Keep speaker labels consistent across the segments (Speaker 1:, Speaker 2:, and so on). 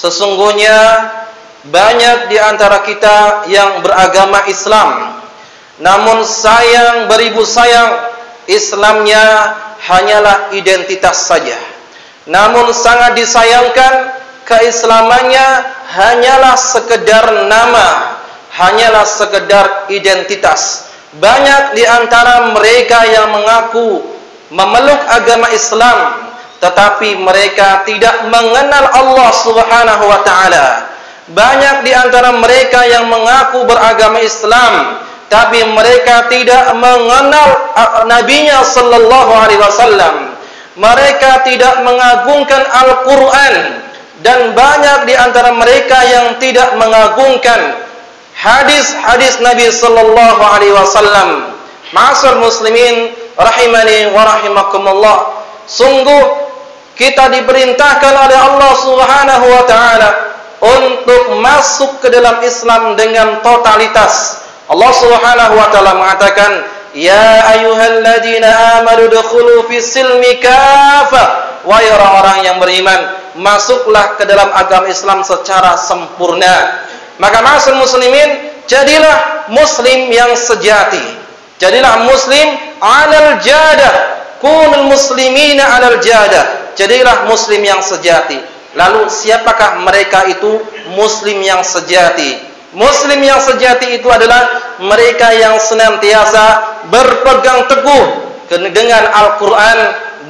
Speaker 1: Sesungguhnya banyak di antara kita yang beragama Islam, namun sayang beribu sayang, Islamnya hanyalah identitas saja. Namun sangat disayangkan, keislamannya hanyalah sekedar nama, hanyalah sekedar identitas. Banyak di antara mereka yang mengaku memeluk agama Islam, tetapi mereka tidak mengenal Allah Subhanahu wa taala. Banyak di antara mereka yang mengaku beragama Islam, tapi mereka tidak mengenal Nabi-Nya sallallahu alaihi wasallam. Mereka tidak mengagungkan Al-Qur'an, dan banyak di antara mereka yang tidak mengagungkan hadis-hadis Nabi sallallahu alaihi wasallam. Ma'asyiral muslimin rahimani wa rahimakumullah. Sungguh kita diperintahkan oleh Allah Subhanahu wa taala untuk masuk ke dalam Islam dengan totalitas. Allah Subhanahu wa taala mengatakan, "Ya ayyuhalladzina amanu dukhulu fis silmi kafah." Wahai orang-orang yang beriman, masuklah ke dalam agama Islam secara sempurna. Maka ma'asyiral muslimin, jadilah muslim yang sejati. Jadilah muslim 'alal jadah. Kunul muslimina 'alal jadah. Jadilah muslim yang sejati. Lalu siapakah mereka itu muslim yang sejati? Muslim yang sejati itu adalah mereka yang senantiasa berpegang teguh dengan Al-Quran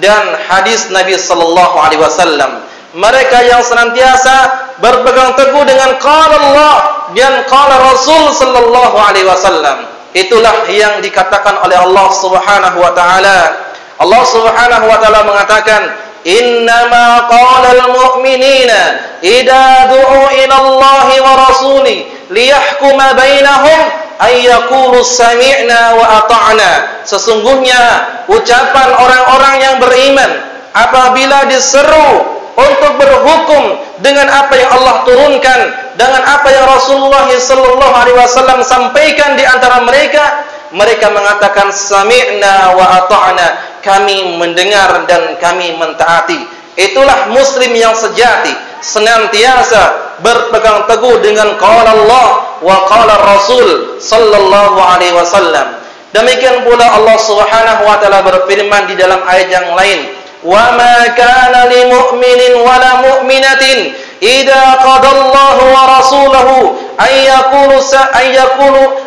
Speaker 1: dan hadis Nabi sallallahu alaihi wasallam. Mereka yang senantiasa berpegang teguh dengan qala Allah dan qala Rasul sallallahu alaihi wasallam. Itulah yang dikatakan oleh Allah Subhanahu wa taala. Allah Subhanahu wa taala mengatakan, "Innama qala al-mu'minina idza du'u ila Allah wa rasuli liyahkuma bainahum ay yaqulu sami'na wa ata'na." Sesungguhnya ucapan orang-orang yang beriman apabila diseru untuk berhukum dengan apa yang Allah turunkan, dengan apa yang Rasulullah sallallahu alaihi wasallam sampaikan di antara mereka, mereka mengatakan sami'na wa ata'na, kami mendengar dan kami mentaati. Itulah muslim yang sejati, senantiasa berpegang teguh dengan qala Allah wa qala Rasul sallallahu alaihi wasallam. Demikian pula Allah Subhanahu wa taala berfirman di dalam ayat yang lain, "Wa ma kana lil mu'minin wa la mu'minatin idza qadallahu wa rasuluhu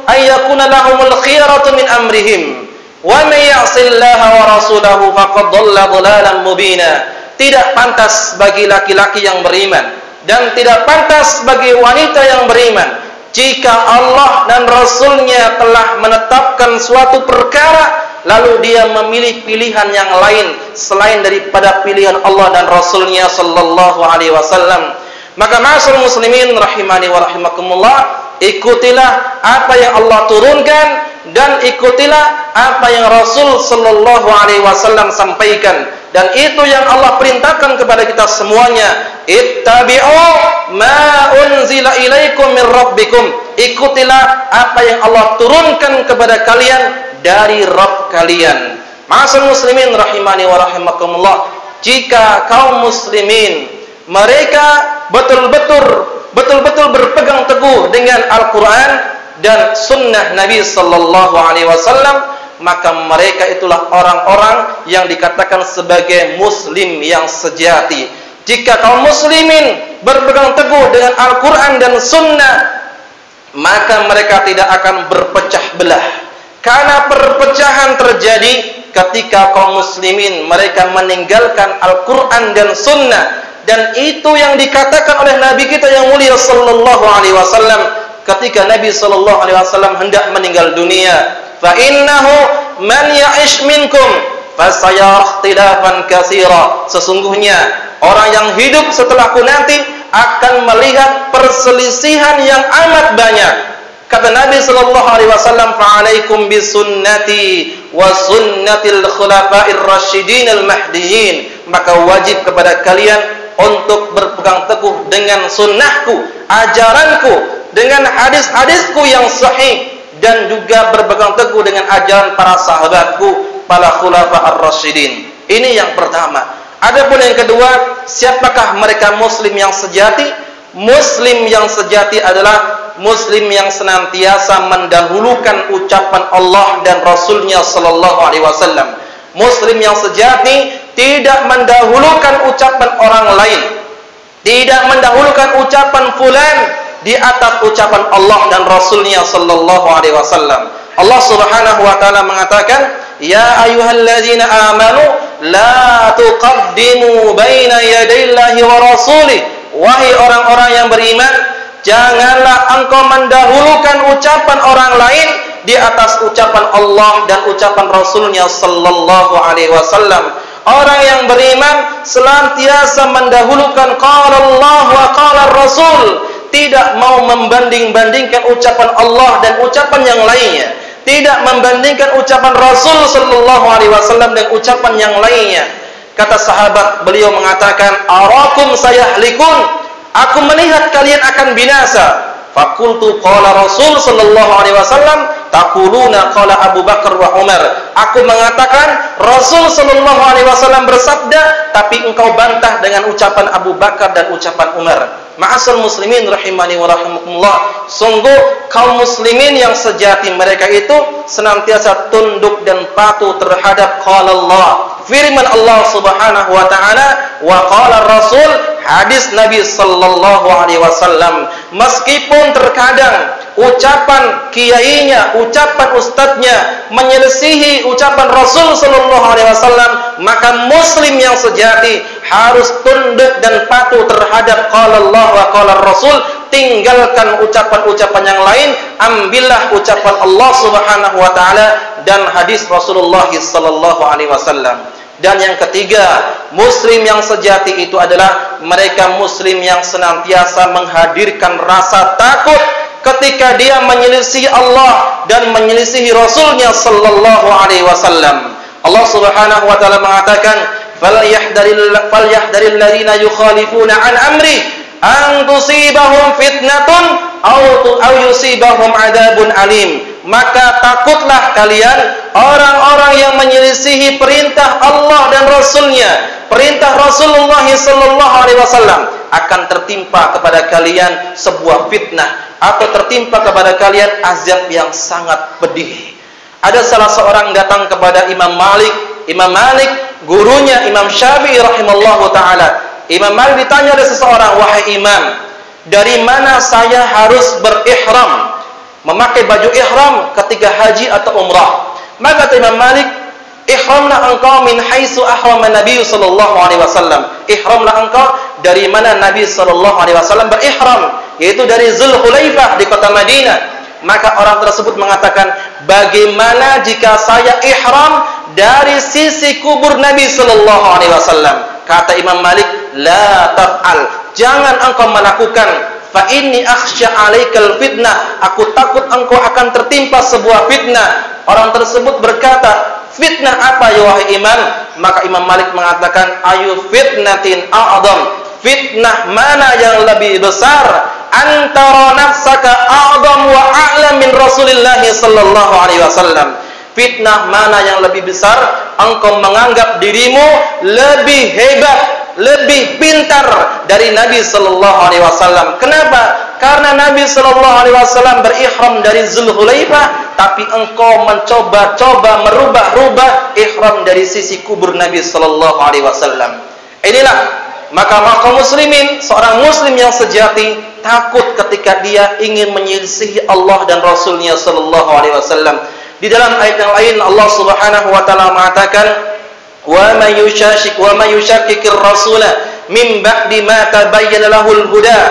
Speaker 1: ayyakuna lahumul khiyaratu min amrihim wa may ya'sillaha wa rasulahu faqad dhalla dhalalan mubina." Tidak pantas bagi laki-laki yang beriman dan tidak pantas bagi wanita yang beriman jika Allah dan Rasulnya telah menetapkan suatu perkara lalu dia memilih pilihan yang lain selain daripada pilihan Allah dan Rasulnya sallallahu alaihi wasallam. Maka ma'asyiral muslimin rahimani wa rahimakumullah, ikutilah apa yang Allah turunkan dan ikutilah apa yang Rasul sallallahu alaihi wasallam sampaikan, dan itu yang Allah perintahkan kepada kita semuanya. Ittabi'u ma unzila ilaikum min rabbikum. Ikutilah apa yang Allah turunkan kepada kalian dari Rabb kalian. Ma'asyiral muslimin rahimani wa rahimakumullah, jika kaum muslimin mereka betul-betul berpegang teguh dengan Al-Quran dan sunnah Nabi sallallahu alaihi wasallam, maka mereka itulah orang-orang yang dikatakan sebagai muslim yang sejati. Jika kaum muslimin berpegang teguh dengan Al-Quran dan sunnah, maka mereka tidak akan berpecah belah. Karena perpecahan terjadi ketika kaum muslimin mereka meninggalkan Al-Quran dan sunnah. Dan itu yang dikatakan oleh Nabi kita yang mulia sallallahu alaihi wasallam ketika Nabi sallallahu alaihi wasallam hendak meninggal dunia, fa innahu man ya'ish minkum fasayara ikhtilafan katsira. Sesungguhnya orang yang hidup setelahku nanti akan melihat perselisihan yang amat banyak. Kata Nabi sallallahu alaihi wasallam, fa alaikum bisunnati wa sunnatil khulafa'ir rasyidin al mahdiyyin. Maka wajib kepada kalian untuk berpegang teguh dengan sunnahku, ajaranku, dengan hadis-hadisku yang sahih, dan juga berpegang teguh dengan ajaran para sahabatku, para khulafa ar-rasyidin. Ini yang pertama. Adapun yang kedua, siapakah mereka muslim yang sejati? Muslim yang sejati adalah Muslim yang senantiasa mendahulukan ucapan Allah dan Rasulnya sallallahu alaihi wasallam. Muslim yang sejati tidak mendahulukan ucapan orang lain, tidak mendahulukan ucapan fulan di atas ucapan Allah dan Rasulnya sallallahu alaihi wasallam. Allah Subhanahu wa taala mengatakan, "Ya ayyuhalladzina amanu la tuqaddimu baina yadayillahi wa rasulih." Wahai orang-orang yang beriman, janganlah engkau mendahulukan ucapan orang lain di atas ucapan Allah dan ucapan Rasulnya sallallahu alaihi wasallam. Orang yang beriman senantiasa mendahulukan qala Allah wa qala Rasul, tidak mau membanding-bandingkan ucapan Allah dan ucapan yang lainnya, tidak membandingkan ucapan Rasul sallallahu alaihi wasallam dan ucapan yang lainnya. Kata sahabat, beliau mengatakan, "Arakum sayahlikun." Aku melihat kalian akan binasa. Fakultu qala Rasul sallallahu alaihi wasallam, taquluna qala Abu Bakar wa Umar. Aku mengatakan Rasul sallallahu alaihi wasallam bersabda, tapi engkau bantah dengan ucapan Abu Bakar dan ucapan Umar. Ma'asal muslimin rahimani wa rahimakumullah. Sungguh kaum muslimin yang sejati mereka itu senantiasa tunduk dan patuh terhadap qala Allah, firman Allah Subhanahu wa taala, wa qala Rasul, hadis Nabi sallallahu alaihi wasallam. Meskipun terkadang ucapan kiainya, ucapan ustadznya menyelisihi ucapan Rasul sallallahu alaihi wasallam, maka muslim yang sejati harus tunduk dan patuh terhadap qala Allah wa qala Rasul. Tinggalkan ucapan-ucapan yang lain, ambillah ucapan Allah Subhanahu wa taala dan hadis Rasulullah sallallahu alaihi wasallam. Dan yang ketiga, muslim yang sejati itu adalah mereka muslim yang senantiasa menghadirkan rasa takut ketika dia menyelisihi Allah dan menyelisihi Rasulnya sallallahu alaihi wasallam. Allah Subhanahu wa taala mengatakan, "Falyahdharil ladzina yukhalifuna an amri an tusibahum fitnatun aw yusibahum adzabun alim." Maka takutlah kalian orang-orang yang menyelisihi perintah Allah dan Rasulnya, perintah Rasulullah sallallahu alaihi wasallam, akan tertimpa kepada kalian sebuah fitnah atau tertimpa kepada kalian azab yang sangat pedih. Ada salah seorang datang kepada Imam Malik, gurunya Imam Syafi'i rahimallahu taala. Imam Malik ditanya oleh seseorang, "Wahai Imam, dari mana saya harus berihram, memakai baju ihram ketika haji atau umrah?" Maka kata Imam Malik, "Ihramlah engkau min haitsu ahrama Nabi sallallahu alaihi wasallam." Ihramlah engkau dari mana Nabi sallallahu alaihi wasallam berihram, yaitu dari Zulhulaifah di kota Madinah. Maka orang tersebut mengatakan, "Bagaimana jika saya ihram dari sisi kubur Nabi sallallahu alaihi wasallam?" Kata Imam Malik, "La taf'al." Jangan engkau melakukan. Fa inni akhsha 'alaikal fitnah. Aku takut engkau akan tertimpa sebuah fitnah. Orang tersebut berkata, "Fitnah apa ya wahai Imam?" Maka Imam Malik mengatakan, "Ayu fitnatin a'zam." Fitnah mana yang lebih besar? Antara nafsaka a'zam wa a'lam min Rasulillah sallallahu alaihi wasallam. Fitnah mana yang lebih besar? Engkau menganggap dirimu lebih hebat, lebih pintar dari Nabi sallallahu alaihi wasallam. Kenapa? Karena Nabi sallallahu alaihi wasallam berihram dari Zulhulaifah, tapi engkau mencoba-coba merubah-rubah ihram dari sisi kubur Nabi sallallahu alaihi wasallam. Inilah maka kaum muslimin, seorang muslim yang sejati takut ketika dia ingin menyelisihi Allah dan Rasulnya sallallahu alaihi wasallam. Di dalam ayat yang lain Allah Subhanahu wa taala mengatakan, "Wa may yushakkikir rasula min ba'di ma tabayyana lahul huda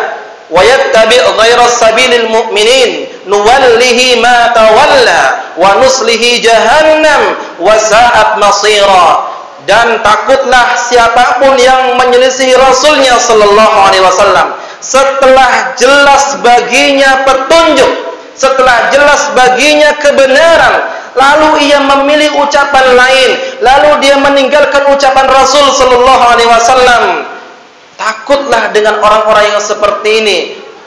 Speaker 1: wa yattabi' ghayra sabilil mu'minin nuwallihi ma tawalla wa nuslihi jahannam wa sa'at masira." Dan takutlah siapapun yang menyelisihi Rasulnya sallallahu alaihi wasallam setelah jelas baginya petunjuk, setelah jelas baginya kebenaran, lalu ia memilih ucapan lain, lalu dia meninggalkan ucapan Rasul sallallahu alaihi wasallam. Takutlah dengan orang-orang yang seperti ini.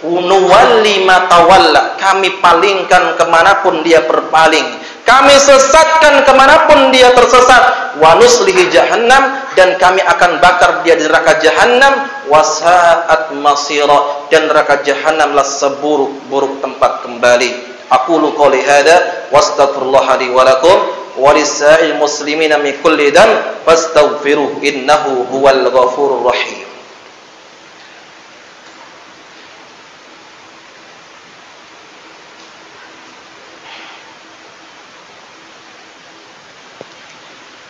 Speaker 1: Nuwalli ma tawalla, kami palingkan kemanapun dia berpaling, kami sesatkan kemanapun dia tersesat, wa nuslihi jahannam, dan kami akan bakar dia di neraka jahannam, wasa'at masira, dan neraka jahannamlah seburuk-buruk tempat kembali. Aqulu qouli hadza wastaghfirullaha li wa lakum wa lisa'il muslimina min kulli dhanb fastaghfiruhu innahu huwal ghafurur rahim.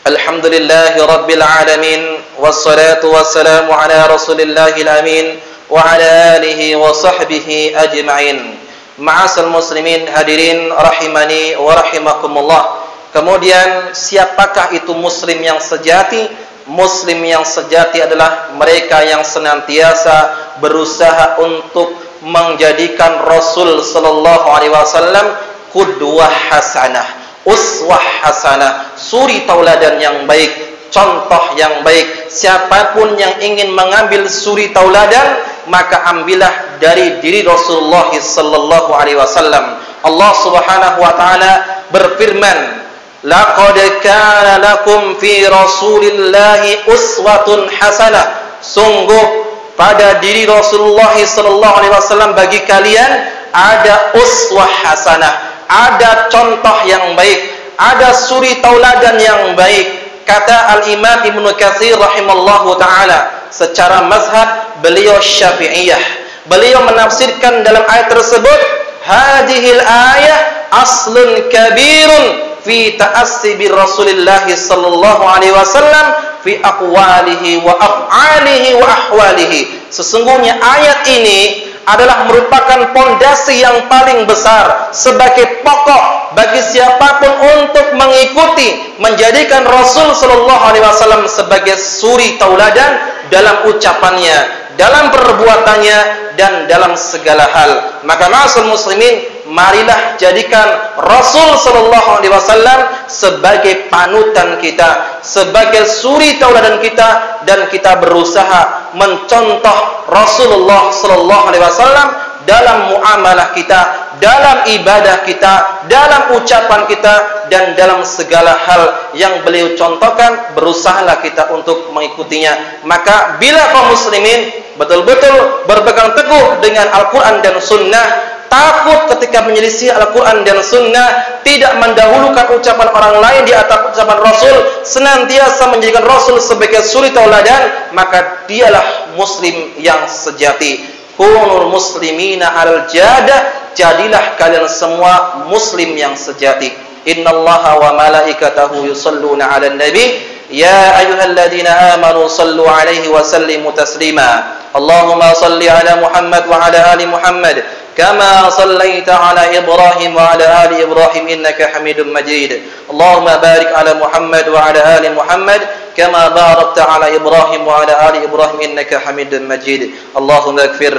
Speaker 1: Alhamdulillahi Rabbil Alamin, wassalatu wassalamu ala Rasulillahil Amin, wa ala alihi wa sahbihi ajma'in. Ma'asal muslimin hadirin rahimani wa rahimakumullah. Kemudian siapakah itu muslim yang sejati? Muslim yang sejati adalah mereka yang senantiasa berusaha untuk menjadikan Rasul sallallahu alaihi wasallam qudwah hasanah, uswah hasanah, suri tauladan yang baik, contoh yang baik. Siapapun yang ingin mengambil suri tauladan, maka ambillah dari diri Rasulullah sallallahu alaihi wasallam. Allah Subhanahu wa taala berfirman, laqad kana lakum fi Rasulillahi uswatun hasanah. Sungguh pada diri Rasulullah sallallahu alaihi wasallam bagi kalian ada uswah hasanah, ada contoh yang baik, ada suri tauladan yang baik. Kata Al-Imam Ibnu Katsir rahimallahu taala, secara mazhab beliau Syafi'iyah, beliau menafsirkan dalam ayat tersebut, hadhil ayah aslun kabirun fi ta'assi bi Rasulillah sallallahu alaihi wasallam fi aqwalihi wa af'alihi wa ahwalihi. Sesungguhnya ayat ini adalah merupakan pondasi yang paling besar sebagai pokok bagi siapapun untuk mengikuti, menjadikan Rasul sallallahu alaihi wasallam sebagai suri tauladan dalam ucapannya, dalam perbuatannya, dan dalam segala hal. Maka ma'asal muslimin, marilah jadikan Rasul sallallahu alaihi wasallam sebagai panutan kita, sebagai suri tauladan kita, dan kita berusaha mencontoh Rasulullah sallallahu alaihi wasallam dalam muamalah kita, dalam ibadah kita, dalam ucapan kita, dan dalam segala hal yang beliau contohkan, berusahalah kita untuk mengikutinya. Maka bila kaum muslimin betul-betul berpegang teguh dengan Al-Quran dan Sunnah, takut ketika menyelisih Al-Quran dan Sunnah, tidak mendahulukan ucapan orang lain di atas ucapan Rasul, senantiasa menjadikan Rasul sebagai suri tauladan, maka dialah muslim yang sejati. Kunul muslimina alal jadah, jadilah kalian semua muslim yang sejati. Innallaha wa malaikatahu yusalluna 'alan nabi, ya ayyuhalladzina amanu sallu 'alaihi wa sallimu taslima. Allahumma salli 'ala Muhammad wa 'ala ali Muhammad kama sallaita 'ala Ibrahim wa 'ala ali Ibrahim innaka Hamidum Majid. Allahumma barik 'ala Muhammad wa 'ala ali Muhammad kama barakta 'ala Ibrahim wa 'ala ali Ibrahim innaka Hamidum Majid. Allahumma ighfir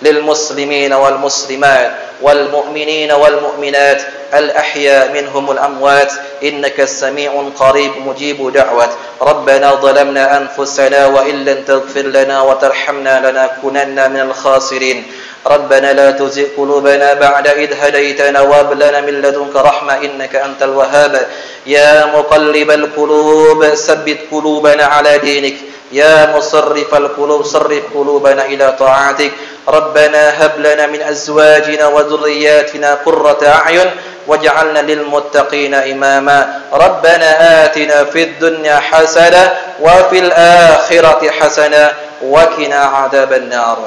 Speaker 1: lil muslimina wal muslimat wal mu'minina wal mu'minat al ahya minhum al amwat innaka sami'un qarib mujibu da'wat. Rabbana zalamna anfusana wa illam taghfir lana wa tarhamna lanakunanna minal khasirin. ربنا لا تزغ قلوبنا بعد إذ هديتنا وهب لنا من لدنك رحمة إنك أنت الوهاب. يا مقلب القلوب ثبت قلوبنا على دينك. يا مصرف القلوب صرف قلوبنا إلى طاعتك. ربنا هب لنا من أزواجنا وذرياتنا قرة أعين واجعلنا للمتقين إماما. ربنا آتنا في الدنيا حسنة وفي الآخرة حسنة وقنا عذاب النار.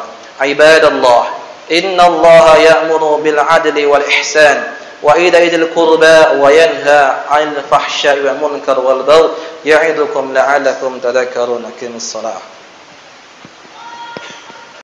Speaker 1: عباد الله، إن الله يأمر بالعدل والإحسان وإيتاء ذي القربى وينهى عن الفحشاء والمنكر والبغي يعظكم لعلكم تذكرون. أقيموا الصلاة.